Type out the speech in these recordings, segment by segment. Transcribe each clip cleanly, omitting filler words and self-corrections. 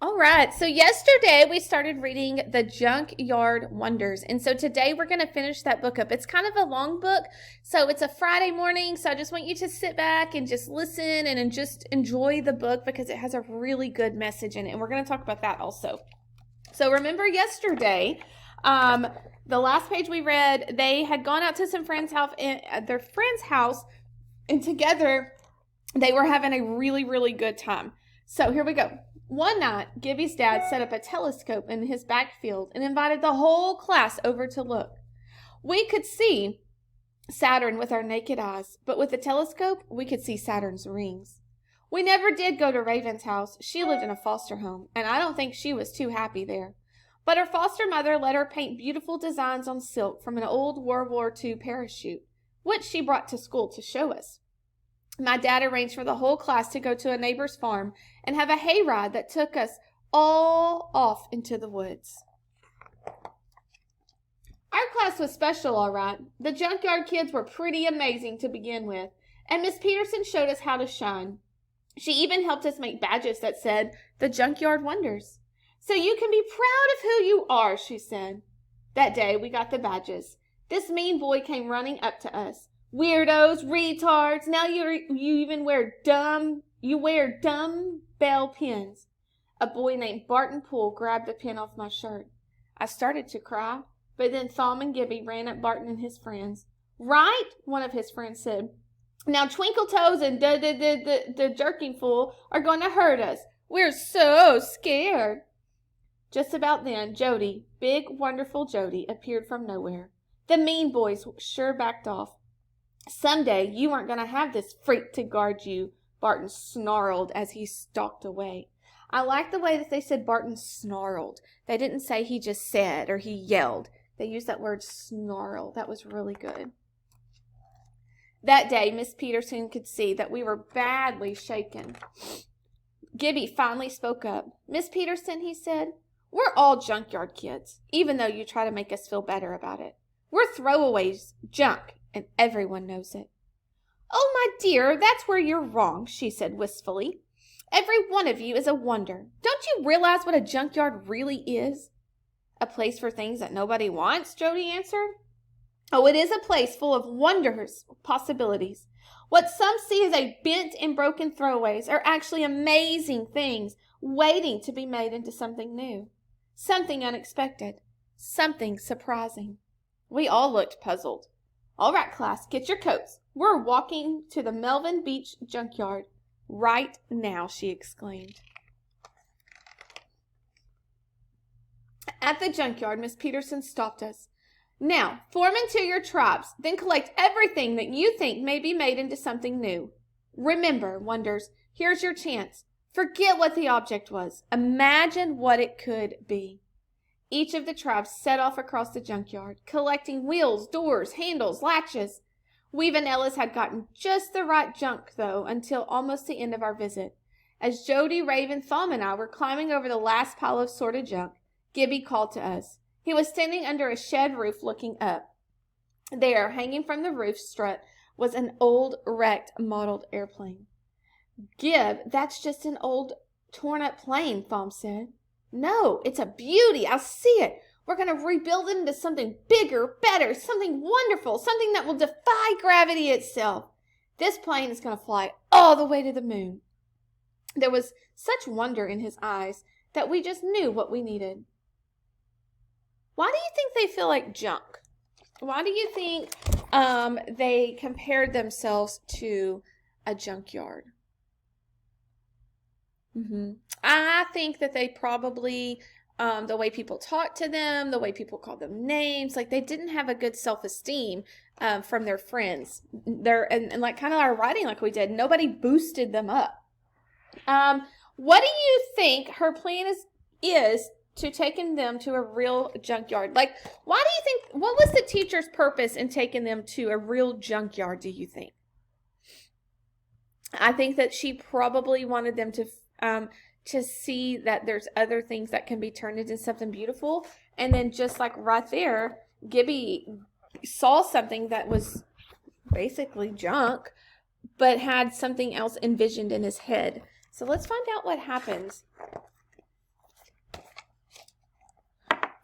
All right, so yesterday we started reading the Junkyard Wonders, and so today we're going to finish that book up. It's kind of a long book, so it's a Friday morning, so I just want you to sit back and just listen and just enjoy the book because it has a really good message in it, and we're going to talk about that also. So remember yesterday, the last page we read, they had gone out to some friend's house, their friend's house, and together they were having a really, really good time. So here we go. One night, Gibby's dad set up a telescope in his backfield and invited the whole class over to look. We could see Saturn with our naked eyes, but with the telescope, we could see Saturn's rings. We never did go to Raven's house. She lived in a foster home, and I don't think she was too happy there. But her foster mother let her paint beautiful designs on silk from an old World War II parachute, which she brought to school to show us. My dad arranged for the whole class to go to a neighbor's farm and have a hayride that took us all off into the woods. Our class was special, all right. The Junkyard kids were pretty amazing to begin with, and Miss Peterson showed us how to shine. She even helped us make badges that said, "The Junkyard Wonders." "So you can be proud of who you are," she said. That day, we got the badges. This mean boy came running up to us. "Weirdos, retards, now you even wear dumbbell pins." A boy named Barton Poole grabbed the pin off my shirt. I started to cry, but then Thom and Gibby ran at Barton and his friends. "Right?" one of his friends said. "Now Twinkletoes and the Jerking Fool are going to hurt us. We're so scared." Just about then, Jody, big, wonderful Jody, appeared from nowhere. The mean boys sure backed off. "Someday you aren't going to have this freak to guard you," Barton snarled as he stalked away. I like the way that they said Barton snarled. They didn't say he just said or he yelled. They used that word snarl. That was really good. That day, Miss Peterson could see that we were badly shaken. Gibby finally spoke up. "Miss Peterson," he said, "we're all junkyard kids, even though you try to make us feel better about it. We're throwaways, junk, and everyone knows it." "Oh, my dear, that's where you're wrong," she said wistfully. "Every one of you is a wonder. Don't you realize what a junkyard really is?" "A place for things that nobody wants," Jody answered. "Oh, it is a place full of wonders, possibilities. What some see as a bent and broken throwaways are actually amazing things waiting to be made into something new, something unexpected, something surprising." We all looked puzzled. "All right, class, get your coats. We're walking to the Melvin Beach Junkyard right now," she exclaimed. At the junkyard, Miss Peterson stopped us. "Now, form into your tribes, then collect everything that you think may be made into something new. Remember, Wonders, here's your chance. Forget what the object was. Imagine what it could be." Each of the tribes set off across the junkyard, collecting wheels, doors, handles, latches. Weave and Ellis had gotten just the right junk, though, until almost the end of our visit. As Jody, Raven, Thom, and I were climbing over the last pile of sorted junk, Gibby called to us. He was standing under a shed roof looking up. There, hanging from the roof strut, was an old, wrecked, modeled airplane. "Gib, that's just an old, torn-up plane," Thom said. "No, it's a beauty. I see it. We're going to rebuild it into something bigger, better, something wonderful, something that will defy gravity itself. This plane is going to fly all the way to the moon." There was such wonder in his eyes that we just knew what we needed. Why do you think they feel like junk? Why do you think they compared themselves to a junkyard? I think that they probably, the way people talked to them, the way people called them names, like they didn't have a good self-esteem from their friends. And like kind of our writing like we did, nobody boosted them up. What do you think her plan is to taking them to a real junkyard? Like, why do you think, what was the teacher's purpose in taking them to a real junkyard, do you think? I think that she probably wanted them to see that there's other things that can be turned into something beautiful. And then just like right there, Gibby saw something that was basically junk, but had something else envisioned in his head. So let's find out what happens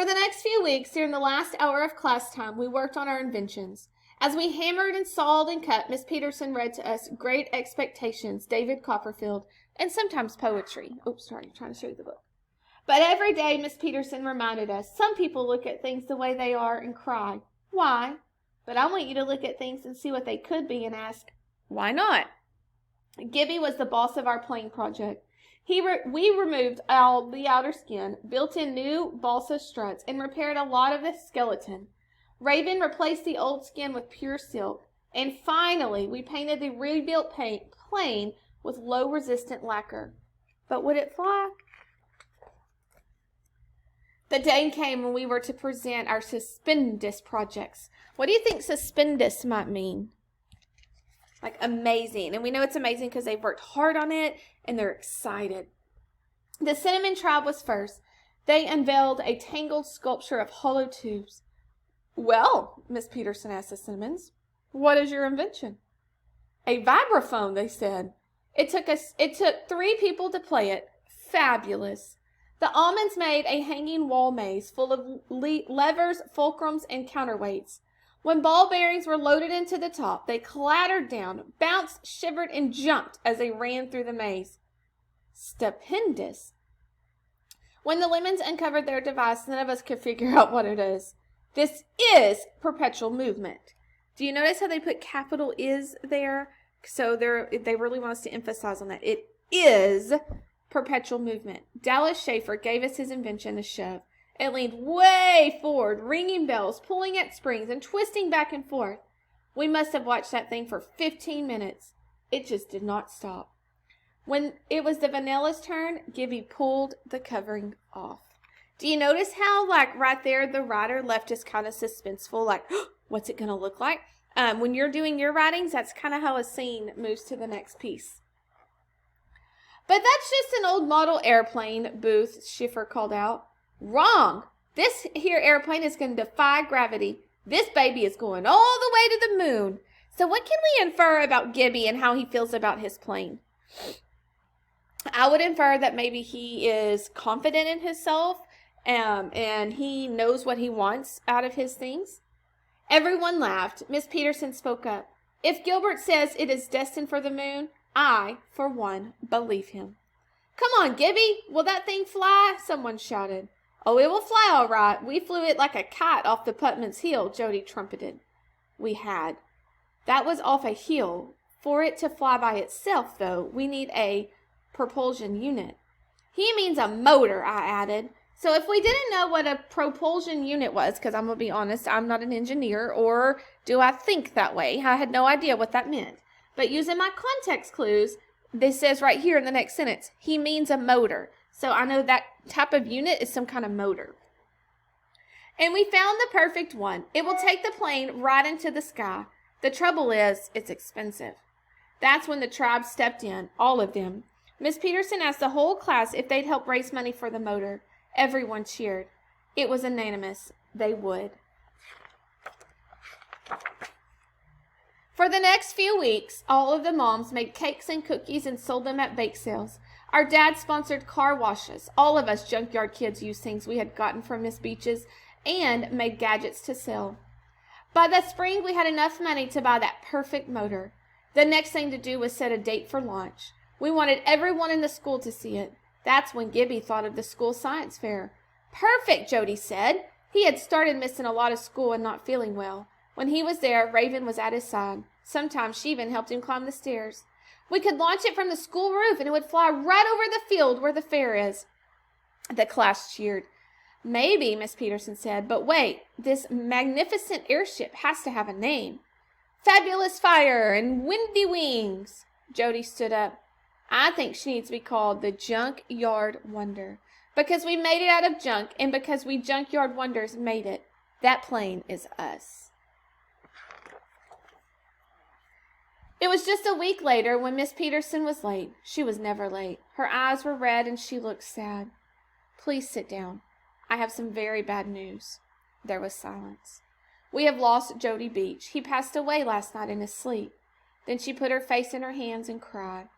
For the next few weeks, during the last hour of class time, we worked on our inventions. As we hammered and sawed and cut, Miss Peterson read to us Great Expectations, David Copperfield, and sometimes poetry. Oops, sorry, I'm trying to show you the book. But every day, Miss Peterson reminded us, some people look at things the way they are and cry. Why? But I want you to look at things and see what they could be and ask, why not? Gibby was the boss of our plane project. We removed all the outer skin, built in new balsa struts, and repaired a lot of the skeleton. Raven replaced the old skin with pure silk. And finally, we painted the rebuilt plane with low-resistant lacquer. But would it fly? The day came when we were to present our suspendus projects. What do you think suspendus might mean? Like amazing. And we know it's amazing because they've worked hard on it and they're excited. The Cinnamon tribe was first. They unveiled a tangled sculpture of hollow tubes. Well, Miss Peterson asked the Cinnamons, what is your invention? A vibraphone, they said. It took 3 people to play it. Fabulous. The Almonds made a hanging wall maze full of levers, fulcrums, and counterweights. When ball bearings were loaded into the top, they clattered down, bounced, shivered, and jumped as they ran through the maze. Stupendous. When the Lemons uncovered their device, none of us could figure out what it is. This is perpetual movement. Do you notice how they put capital is there? So they really want us to emphasize on that. It is perpetual movement. Dallas Schaefer gave us his invention a shove. It leaned way forward, ringing bells, pulling at springs, and twisting back and forth. We must have watched that thing for 15 minutes. It just did not stop. When it was the Vanilla's turn, Gibby pulled the covering off. Do you notice how, like, right there, the writer left us kind of suspenseful, like, what's it going to look like? When you're doing your writings, that's kind of how a scene moves to the next piece. But that's just an old model airplane, Booth Schiffer called out. Wrong. This here airplane is going to defy gravity. This baby is going all the way to the moon. So what can we infer about Gibby and how he feels about his plane? I would infer that maybe he is confident in himself and he knows what he wants out of his things. Everyone laughed. Miss Peterson spoke up. If Gilbert says it is destined for the moon, I, for one, believe him. Come on, Gibby. Will that thing fly? Someone shouted. Oh, it will fly all right. We flew it like a kite off the Putman's Hill, Jody trumpeted. We had. That was off a hill. For it to fly by itself, though, we need a propulsion unit. He means a motor, I added. So if we didn't know what a propulsion unit was, because I'm going to be honest, I'm not an engineer, or do I think that way? I had no idea what that meant. But using my context clues, this says right here in the next sentence, he means a motor. So I know that type of unit is some kind of motor. And we found the perfect one. It will take the plane right into the sky. The trouble is, it's expensive. That's when the tribe stepped in, all of them. Miss Peterson asked the whole class if they'd help raise money for the motor. Everyone cheered. It was unanimous. They would. For the next few weeks, all of the moms made cakes and cookies and sold them at bake sales. Our dad sponsored car washes. All of us junkyard kids used things we had gotten from Miss Beaches and made gadgets to sell. By the spring, we had enough money to buy that perfect motor. The next thing to do was set a date for launch. We wanted everyone in the school to see it. That's when Gibby thought of the school science fair. Perfect, Jody said. He had started missing a lot of school and not feeling well. When he was there, Raven was at his side. Sometimes she even helped him climb the stairs. We could launch it from the school roof and it would fly right over the field where the fair is. The class cheered. Maybe, Miss Peterson said, but wait, this magnificent airship has to have a name. Fabulous Fire and Windy Wings. Jody stood up. I think she needs to be called the Junkyard Wonder. Because we made it out of junk and because we Junkyard Wonders made it. That plane is us. It was just a week later when Miss Peterson was late. She was never late. Her eyes were red and she looked sad. Please sit down. I have some very bad news. There was silence. We have lost Jody Beach. He passed away last night in his sleep. Then she put her face in her hands and cried.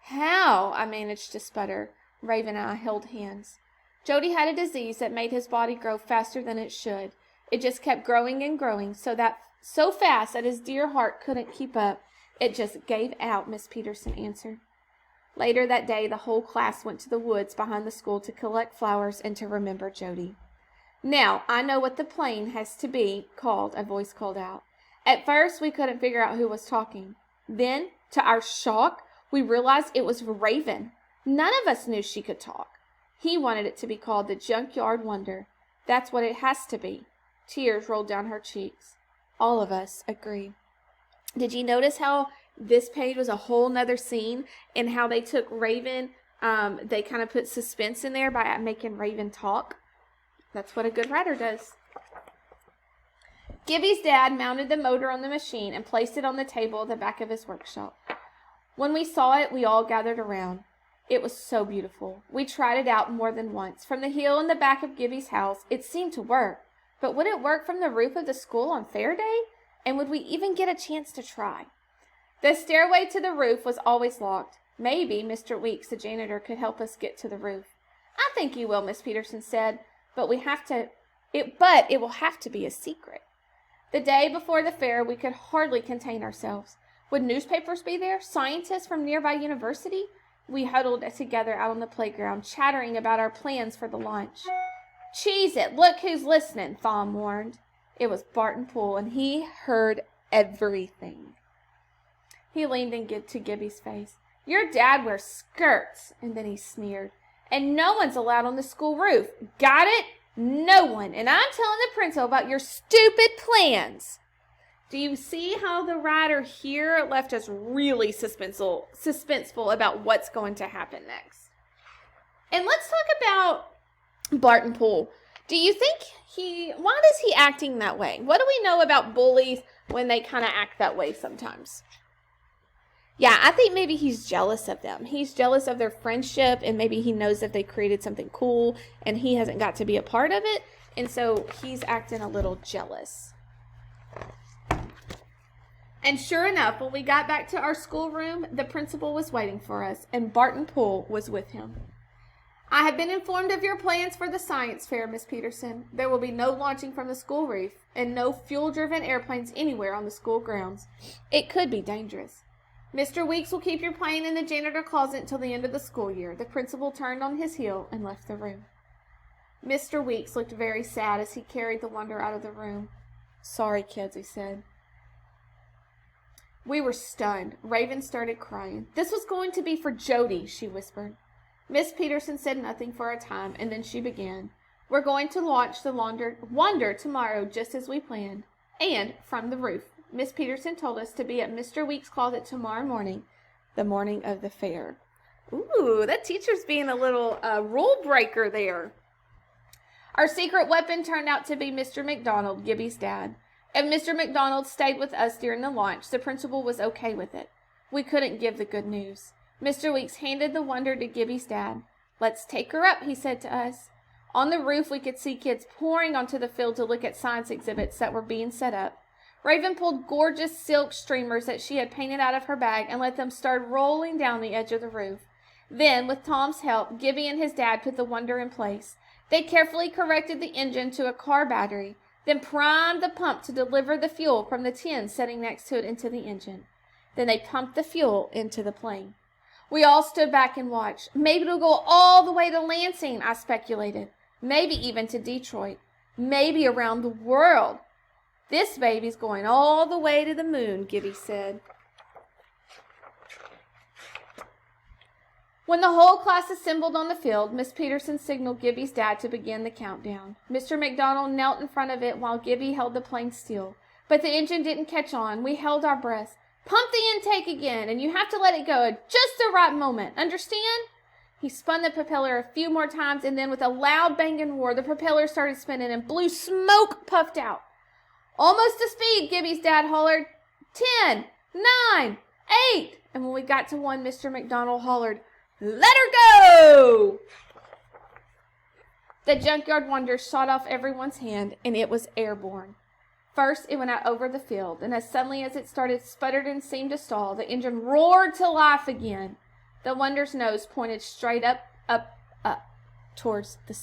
How? I managed to sputter. Raven and I held hands. Jody had a disease that made his body grow faster than it should. It just kept growing and growing so fast that his dear heart couldn't keep up. It just gave out, Miss Peterson answered. Later that day, the whole class went to the woods behind the school to collect flowers and to remember Jody. Now, I know what the plane has to be called, a voice called out. At first, we couldn't figure out who was talking. Then, to our shock, we realized it was Raven. None of us knew she could talk. He wanted it to be called the Junkyard Wonder. That's what it has to be. Tears rolled down her cheeks. All of us agreed. Did you notice how this page was a whole nother scene and how they took Raven, they kind of put suspense in there by making Raven talk? That's what a good writer does. Gibby's dad mounted the motor on the machine and placed it on the table at the back of his workshop. When we saw it, we all gathered around. It was so beautiful. We tried it out more than once. From the hill in the back of Gibby's house, it seemed to work. But would it work from the roof of the school on Fair Day? And would we even get a chance to try? The stairway to the roof was always locked. Maybe Mr. Weeks, the janitor, could help us get to the roof. I think he will, Miss Peterson said, but it will have to be a secret. The day before the fair, we could hardly contain ourselves. Would newspapers be there? Scientists from nearby university? We huddled together out on the playground, chattering about our plans for the launch. Cheese it! Look who's listening, Thom warned. It was Barton Poole, and he heard everything. He leaned into Gibby's face. Your dad wears skirts, and then he sneered. And no one's allowed on the school roof. Got it? No one. And I'm telling the principal about your stupid plans. Do you see how the writer here left us really suspenseful about what's going to happen next? And let's talk about Barton Poole. Do you think why is he acting that way? What do we know about bullies when they kind of act that way sometimes? Yeah, I think maybe he's jealous of them. He's jealous of their friendship, and maybe he knows that they created something cool, and he hasn't got to be a part of it, and so he's acting a little jealous. And sure enough, when we got back to our schoolroom, the principal was waiting for us, and Barton Poole was with him. I have been informed of your plans for the science fair, Miss Peterson. There will be no launching from the school roof, and no fuel-driven airplanes anywhere on the school grounds. It could be dangerous. Mr. Weeks will keep your plane in the janitor closet until the end of the school year. The principal turned on his heel and left the room. Mr. Weeks looked very sad as he carried the Wonder out of the room. Sorry, kids, he said. We were stunned. Raven started crying. This was going to be for Jody, she whispered. Miss Peterson said nothing for a time, and then she began. We're going to launch the Wonder tomorrow just as we planned, and from the roof. Miss Peterson told us to be at Mr. Weeks' closet tomorrow morning, the morning of the fair. Ooh, that teacher's being a little rule breaker there. Our secret weapon turned out to be Mr. McDonald, Gibby's dad. If Mr. McDonald stayed with us during the launch, the principal was okay with it. We couldn't give the good news. Mr. Weeks handed the Wonder to Gibby's dad. Let's take her up, he said to us. On the roof, we could see kids pouring onto the field to look at science exhibits that were being set up. Raven pulled gorgeous silk streamers that she had painted out of her bag and let them start rolling down the edge of the roof. Then, with Tom's help, Gibby and his dad put the Wonder in place. They carefully corrected the engine to a car battery, then primed the pump to deliver the fuel from the tin sitting next to it into the engine. Then they pumped the fuel into the plane. We all stood back and watched. Maybe it'll go all the way to Lansing, I speculated. Maybe even to Detroit. Maybe around the world. This baby's going all the way to the moon, Gibby said. When the whole class assembled on the field, Miss Peterson signaled Gibby's dad to begin the countdown. Mr. McDonald knelt in front of it while Gibby held the plane still. But the engine didn't catch on. We held our breaths. Pump the intake again, and you have to let it go at just the right moment. Understand? He spun the propeller a few more times, and then with a loud bang and roar, the propeller started spinning and blue smoke puffed out. Almost to speed, Gibby's dad hollered. 10, 9, 8. And when we got to 1, Mr. McDonald hollered, let her go! The Junkyard Wonder shot off everyone's hand, and it was airborne. First, it went out over the field, and as suddenly as it started, sputtered and seemed to stall, the engine roared to life again. The Wonder's nose pointed straight up, up, up, towards the